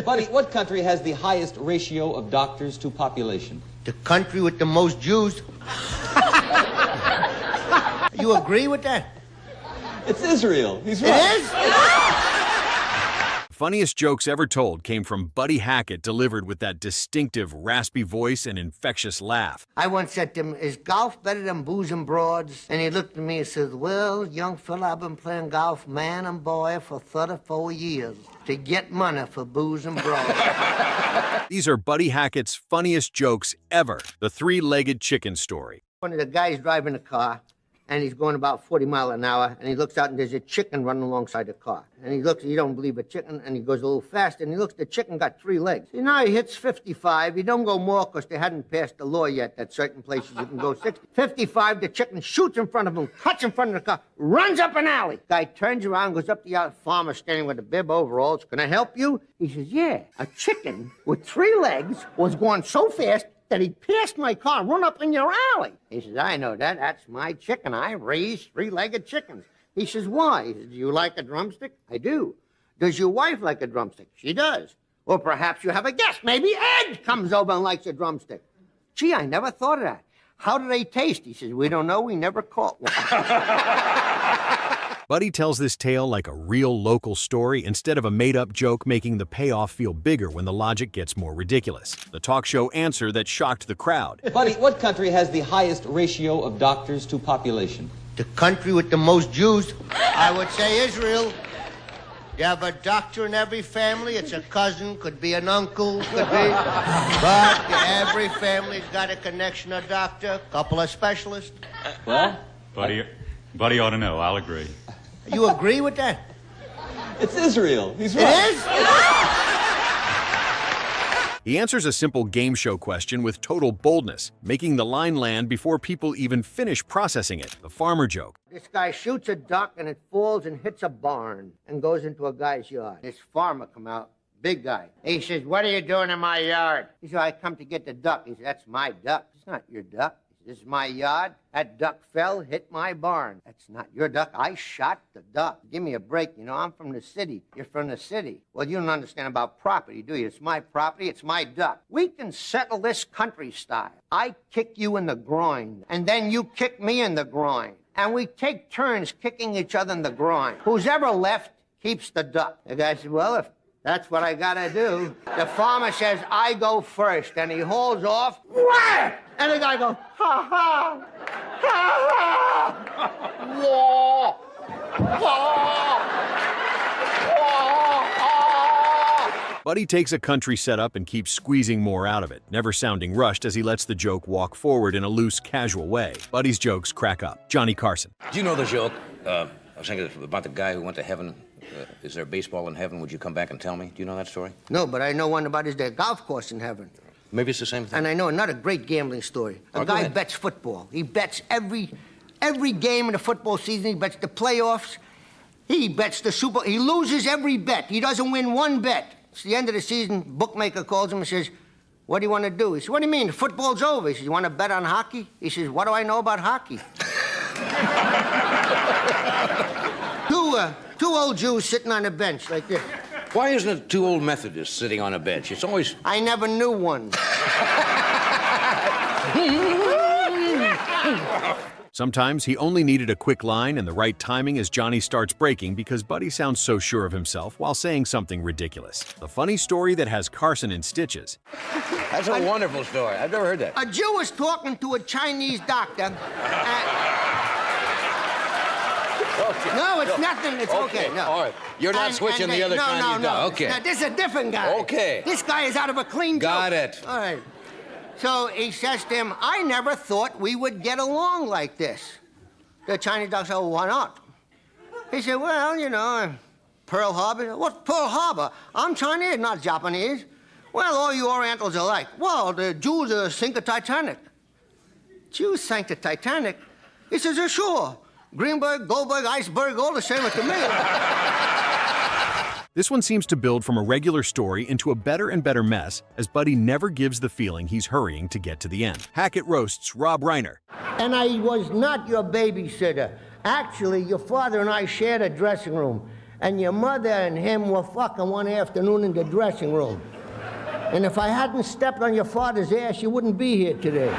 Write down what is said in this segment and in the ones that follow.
Buddy, what country has the highest ratio of doctors to population? The country with the most Jews. You agree with that? It's Israel. He's right. It is? Funniest jokes ever told came from Buddy Hackett, delivered with that distinctive, raspy voice and infectious laugh. I once said to him, is golf better than booze and broads? And he looked at me and said, well, young fella, I've been playing golf, man and boy, for 34 years to get money for booze and broads. These are Buddy Hackett's funniest jokes ever. The three-legged chicken story. One of the guys driving a car, and he's going about 40 miles an hour, and he looks out and there's a chicken running alongside the car. And he looks, you don't believe a chicken, and he goes a little faster, and he looks, the chicken got 3 legs. See, now he hits 55. He don't go more because they hadn't passed the law yet that certain places you can go 60. 55, the chicken shoots in front of him, cuts in front of the car, runs up an alley. Guy turns around, goes up the alley, farmer standing with the bib overalls. Can I help you? He says, yeah. A chicken with 3 legs was going so fast that he passed my car and run up in your alley. He says, I know that. That's my chicken. I raise 3-legged chickens. He says, why? He says, do you like a drumstick? I do. Does your wife like a drumstick? She does. Or perhaps you have a guest. Maybe Ed comes over and likes a drumstick. Gee, I never thought of that. How do they taste? He says, we don't know. We never caught one. Buddy tells this tale like a real local story instead of a made-up joke, making the payoff feel bigger when the logic gets more ridiculous. The talk show answer that shocked the crowd. Buddy, what country has the highest ratio of doctors to population? The country with the most Jews, I would say Israel. You have a doctor in every family. It's a cousin, could be an uncle, could be. But every family's got a connection, a doctor, a couple of specialists. Well? Buddy ought to know. I'll agree. You agree with that? It's Israel. He's right. It is? He answers a simple game show question with total boldness, making the line land before people even finish processing it. The farmer joke. This guy shoots a duck and it falls and hits a barn and goes into a guy's yard. This farmer come out, big guy. He says, what are you doing in my yard? He said, I come to get the duck. He said, that's my duck. It's not your duck. This is my yard. That duck fell, hit my barn. That's not your duck. I shot the duck. Give me a break. You know, I'm from the city. You're from the city. Well, you don't understand about property, do you? It's my property. It's my duck. We can settle this country style. I kick you in the groin, and then you kick me in the groin. And we take turns kicking each other in the groin. Who's ever left keeps the duck. The guy said, well, if that's what I gotta do. The farmer says, I go first, and he hauls off. Wham! And the guy goes, ha ha, ha ha, whoa, whoa. Buddy takes a country setup and keeps squeezing more out of it, never sounding rushed as he lets the joke walk forward in a loose, casual way. Buddy's jokes crack up. Johnny Carson. Do you know the joke? I was thinking about the guy who went to heaven. Is there baseball in heaven? Would you come back and tell me? Do you know that story? No, but I know one about is there a golf course in heaven. Maybe it's the same thing. And I know another great gambling story. A guy bets football. He bets every game in the football season. He bets the playoffs. He bets the Super Bowl. He loses every bet. He doesn't win one bet. It's the end of the season. Bookmaker calls him and says, what do you want to do? He says, what do you mean? The football's over. He says, you want to bet on hockey? He says, what do I know about hockey? Two old Jews sitting on a bench like this. Why isn't it 2 old Methodists sitting on a bench? It's always... I never knew one. Sometimes he only needed a quick line and the right timing as Johnny starts breaking because Buddy sounds so sure of himself while saying something ridiculous. The funny story that has Carson in stitches. That's a wonderful story. I've never heard that. A Jew was talking to a Chinese doctor. Okay. No, it's nothing. It's okay. No. All right. You're not switching the other Chinese doctor. Okay. No, this is a different guy. Okay. This guy is out of a clean Got joke. it. All right. So he says to him, I never thought we would get along like this. The Chinese doctor said, well, why not? He said, well, you know, Pearl Harbor. What's Pearl Harbor? I'm Chinese, not Japanese. Well, all you Orientals are like, well, the Jews sink the Titanic. Jews sank the Titanic? He says, yeah, sure. Greenberg, Goldberg, Iceberg, all the same to me. This one seems to build from a regular story into a better and better mess as Buddy never gives the feeling he's hurrying to get to the end. Hackett roasts Rob Reiner. And I was not your babysitter. Actually, your father and I shared a dressing room. and your mother and him were fucking one afternoon in the dressing room. And if I hadn't stepped on your father's ass, you wouldn't be here today.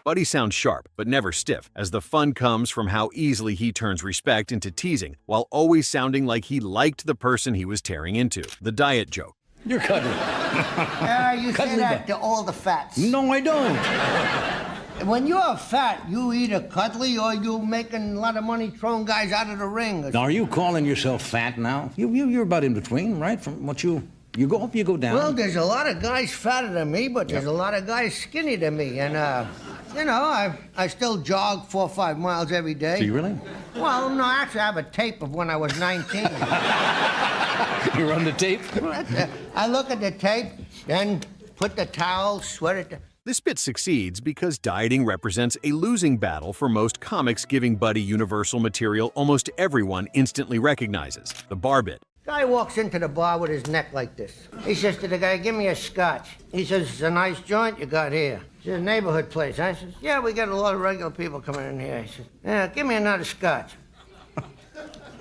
Buddy sounds sharp, but never stiff, as the fun comes from how easily he turns respect into teasing, while always sounding like he liked the person he was tearing into. The diet joke. You're cuddly. You say that to all the fats. No, I don't. When you're fat, you either cuddly or you making a lot of money throwing guys out of the ring. Now, are you calling yourself fat now? You're about in between, right? From what you go up, you go down. Well, there's a lot of guys fatter than me, but there's a lot of guys skinny than me. And, you know, I still jog 4 or 5 miles every day. Do you really? Well, no, actually, I have a tape of when I was 19. You run the tape? I look at the tape, then put the towel, sweat it. This bit succeeds because dieting represents a losing battle for most comics, giving Buddy universal material almost everyone instantly recognizes, the bar bit. Guy walks into the bar with his neck like this. He says to the guy, give me a scotch. He says, it's a nice joint you got here. It's a neighborhood place. I says, yeah, we got a lot of regular people coming in here. He says, yeah, give me another scotch.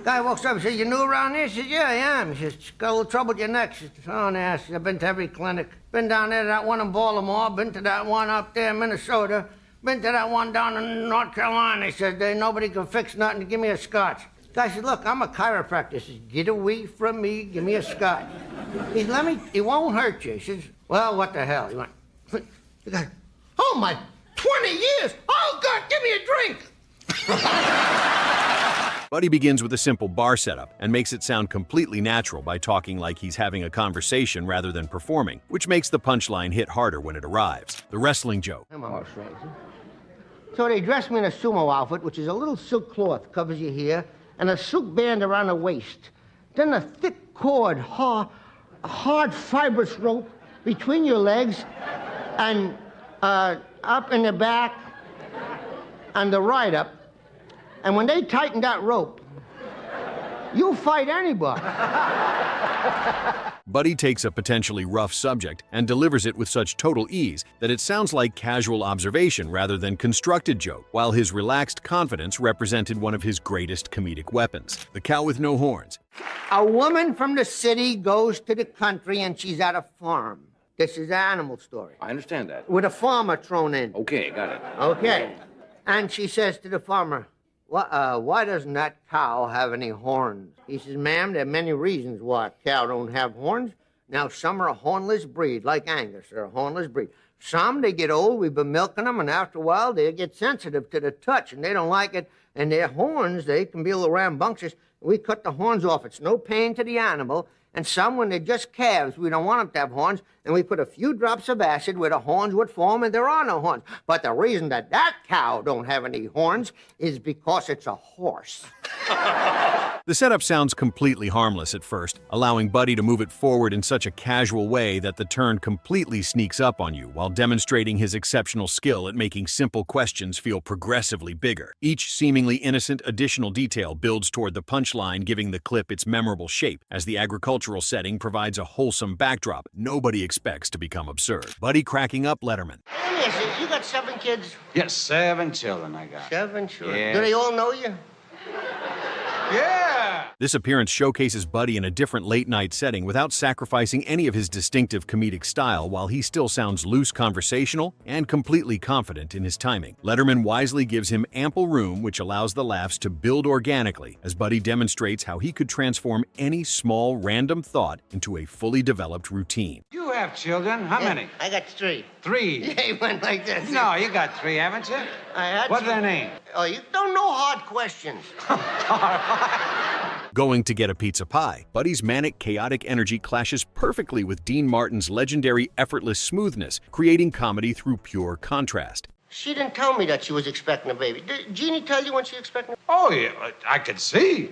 Guy walks up and says, you new around here? He says, yeah, I am. He says, got a little trouble with your neck. He says, oh, no. I've been to every clinic. Been down there to that one in Baltimore. Been to that one up there in Minnesota. Been to that one down in North Carolina. He said, nobody can fix nothing. Give me a scotch. Guy said, look, I'm a chiropractor. He says, get away from me. Give me a scotch. He said, it won't hurt you. He says, well, what the hell? He went, the guy, oh, my 20 years. Oh, God, give me a drink. Buddy begins with a simple bar setup and makes it sound completely natural by talking like he's having a conversation rather than performing, which makes the punchline hit harder when it arrives. The wrestling joke. I'm almost ready. So they dressed me in a sumo outfit, which is a little silk cloth, covers your hair, and a silk band around the waist. Then a thick cord, hard fibrous rope between your legs and up in the back and the right up. And when they tighten that rope, you'll fight anybody. Buddy takes a potentially rough subject and delivers it with such total ease that it sounds like casual observation rather than constructed joke, while his relaxed confidence represented one of his greatest comedic weapons, the cow with no horns. A woman from the city goes to the country and she's at a farm. This is an animal story. I understand that. With a farmer thrown in. Okay, got it. Okay. And she says to the farmer, why doesn't that cow have any horns? He says, ma'am, there are many reasons why a cow don't have horns. Now, some are a hornless breed, like Angus. They're a hornless breed. Some, they get old, we've been milking them, and after a while, they get sensitive to the touch, and they don't like it. And their horns, they can be a little rambunctious. We cut the horns off. It's no pain to the animal. And some, when they're just calves, we don't want them to have horns, and we put a few drops of acid where the horns would form, and there are no horns. But the reason that cow don't have any horns is because it's a horse. The setup sounds completely harmless at first, allowing Buddy to move it forward in such a casual way that the turn completely sneaks up on you while demonstrating his exceptional skill at making simple questions feel progressively bigger. Each seemingly innocent additional detail builds toward the punchline, giving the clip its memorable shape, as the agricultural setting provides a wholesome backdrop nobody expects to become absurd. Buddy cracking up Letterman. Yes, you got 7 kids? Yes, 7 children I got. 7 children. Yes. Do they all know you? Yeah! This appearance showcases Buddy in a different late-night setting without sacrificing any of his distinctive comedic style, while he still sounds loose conversational and completely confident in his timing. Letterman wisely gives him ample room, which allows the laughs to build organically, as Buddy demonstrates how he could transform any small, random thought into a fully developed routine. You have children. How many? I got 3. 3. They went like this. No, you got 3, haven't you? I had What's 3. their name? Oh, you don't know hard questions. Going to get a pizza pie, Buddy's manic, chaotic energy clashes perfectly with Dean Martin's legendary effortless smoothness, creating comedy through pure contrast. She didn't tell me that she was expecting a baby. Did Jeannie tell you when she expecting? Oh, yeah, I could see.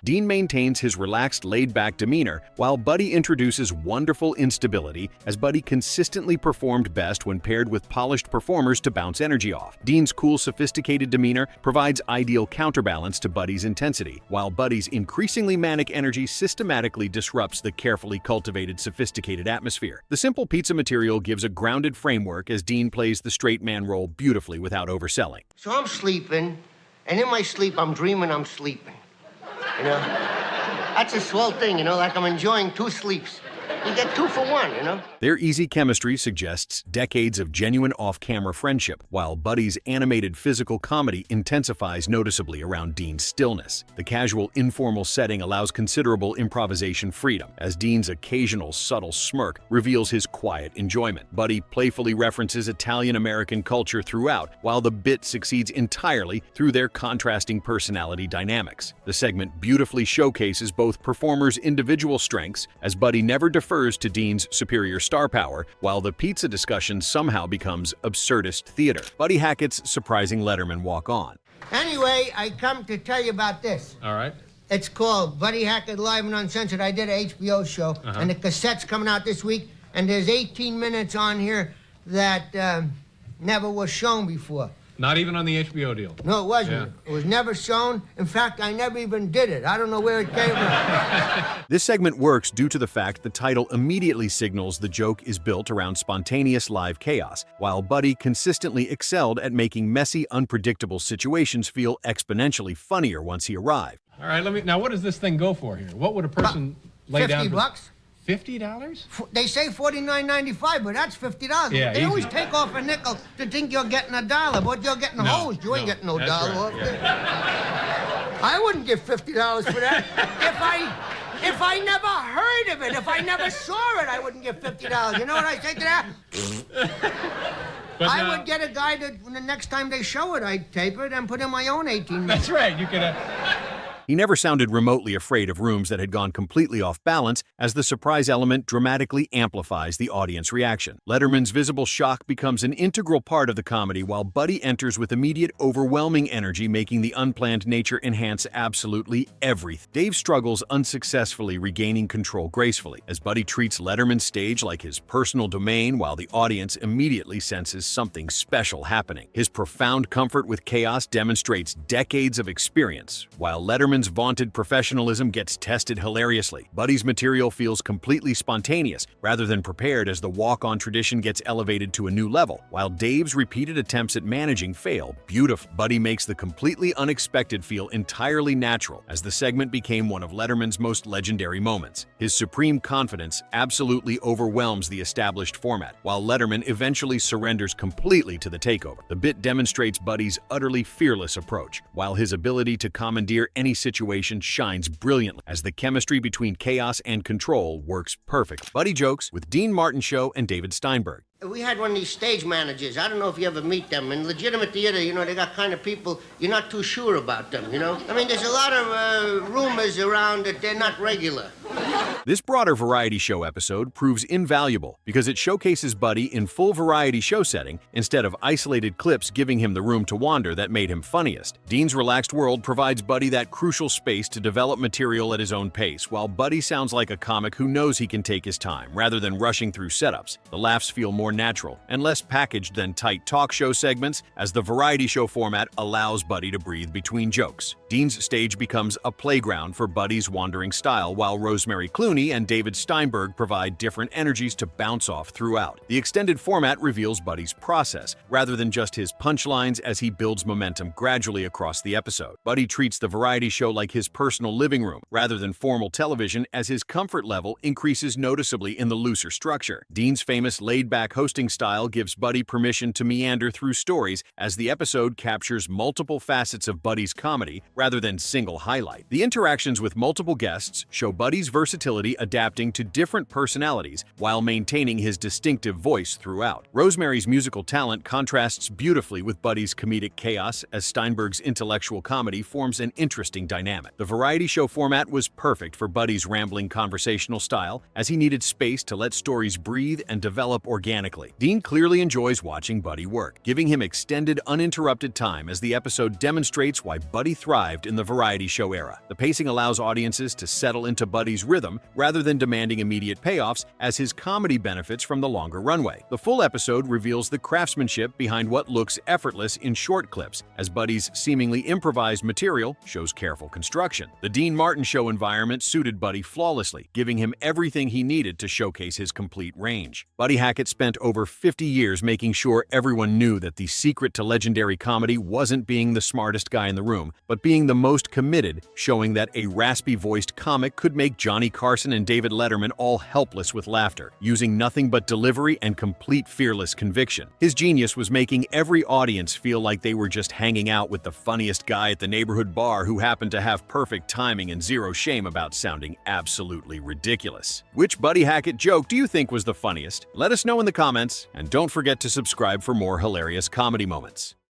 Dean maintains his relaxed, laid-back demeanor, while Buddy introduces wonderful instability, as Buddy consistently performed best when paired with polished performers to bounce energy off. Dean's cool, sophisticated demeanor provides ideal counterbalance to Buddy's intensity, while Buddy's increasingly manic energy systematically disrupts the carefully cultivated, sophisticated atmosphere. The simple pizza material gives a grounded framework as Dean plays the straight man role beautifully without overselling. So I'm sleeping, and in my sleep, I'm dreaming I'm sleeping. You know? That's a swell thing, you know, like I'm enjoying 2 sleeps. You get 2 for 1, you know? Their easy chemistry suggests decades of genuine off-camera friendship, while Buddy's animated physical comedy intensifies noticeably around Dean's stillness. The casual, informal setting allows considerable improvisation freedom, as Dean's occasional subtle smirk reveals his quiet enjoyment. Buddy playfully references Italian-American culture throughout, while the bit succeeds entirely through their contrasting personality dynamics. The segment beautifully showcases both performers' individual strengths, as Buddy never defers to Dean's superior star power, while the pizza discussion somehow becomes absurdist theater. Buddy Hackett's surprising Letterman walk-on. Anyway, I come to tell you about this. All right. It's called Buddy Hackett Live and Uncensored. I did an HBO show, and the cassette's coming out this week, and there's 18 minutes on here that never was shown before. Not even on the HBO deal. No, it wasn't. Yeah. It was never shown. In fact, I never even did it. I don't know where it came from. This segment works due to the fact the title immediately signals the joke is built around spontaneous live chaos, while Buddy consistently excelled at making messy, unpredictable situations feel exponentially funnier once he arrived. All right, now what does this thing go for here? What would a person lay down for? $50. $50? They say $49.95, but that's $50. Yeah, they easy. always take off a nickel to think you're getting $1, but you're getting hosed. You ain't getting no that's dollar right, off yeah. there. I wouldn't give $50 for that. If I never heard of it, if I never saw it, I wouldn't give $50. You know what I say to that? But I now- would get a guy that when the next time they show it, I'd tape it and put in my own 18 minutes. That's right, you could He never sounded remotely afraid of rooms that had gone completely off balance, as the surprise element dramatically amplifies the audience reaction. Letterman's visible shock becomes an integral part of the comedy, while Buddy enters with immediate, overwhelming energy, making the unplanned nature enhance absolutely everything. Dave struggles unsuccessfully regaining control gracefully, as Buddy treats Letterman's stage like his personal domain, while the audience immediately senses something special happening. His profound comfort with chaos demonstrates decades of experience, while Letterman's vaunted professionalism gets tested hilariously. Buddy's material feels completely spontaneous, rather than prepared, as the walk-on tradition gets elevated to a new level, while Dave's repeated attempts at managing fail beautifully. Buddy makes the completely unexpected feel entirely natural, as the segment became one of Letterman's most legendary moments. His supreme confidence absolutely overwhelms the established format, while Letterman eventually surrenders completely to the takeover. The bit demonstrates Buddy's utterly fearless approach, while his ability to commandeer any situation shines brilliantly, as the chemistry between chaos and control works perfect. Buddy jokes with Dean Martin Show and David Steinberg. We had one of these stage managers. I don't know if you ever meet them. In legitimate theater, you know, they got kind of people you're not too sure about them, you know? I mean, there's a lot of rumors around that they're not regular. This broader variety show episode proves invaluable because it showcases Buddy in full variety show setting instead of isolated clips giving him the room to wander that made him funniest. Dean's relaxed world provides Buddy that crucial space to develop material at his own pace, while Buddy sounds like a comic who knows he can take his time rather than rushing through setups. The laughs feel more natural and less packaged than tight talk show segments, as the variety show format allows Buddy to breathe between jokes. Dean's stage becomes a playground for Buddy's wandering style, while Rosemary Clooney and David Steinberg provide different energies to bounce off throughout. The extended format reveals Buddy's process, rather than just his punchlines, as he builds momentum gradually across the episode. Buddy treats the variety show like his personal living room, rather than formal television, as his comfort level increases noticeably in the looser structure. Dean's famous laid-back hosting style gives Buddy permission to meander through stories, as the episode captures multiple facets of Buddy's comedy rather than single highlight. The interactions with multiple guests show Buddy's versatility flexibility adapting to different personalities while maintaining his distinctive voice throughout. Rosemary's musical talent contrasts beautifully with Buddy's comedic chaos as Steinberg's intellectual comedy forms an interesting dynamic. The variety show format was perfect for Buddy's rambling conversational style, as he needed space to let stories breathe and develop organically. Dean clearly enjoys watching Buddy work, giving him extended, uninterrupted time as the episode demonstrates why Buddy thrived in the variety show era. The pacing allows audiences to settle into Buddy's rhythm rather than demanding immediate payoffs, as his comedy benefits from the longer runway. The full episode reveals the craftsmanship behind what looks effortless in short clips, as Buddy's seemingly improvised material shows careful construction. The Dean Martin Show environment suited Buddy flawlessly, giving him everything he needed to showcase his complete range. Buddy Hackett spent over 50 years making sure everyone knew that the secret to legendary comedy wasn't being the smartest guy in the room, but being the most committed, showing that a raspy-voiced comic could make Johnny Carson and David Letterman all helpless with laughter, using nothing but delivery and complete fearless conviction. His genius was making every audience feel like they were just hanging out with the funniest guy at the neighborhood bar who happened to have perfect timing and zero shame about sounding absolutely ridiculous. Which Buddy Hackett joke do you think was the funniest? Let us know in the comments, and don't forget to subscribe for more hilarious comedy moments.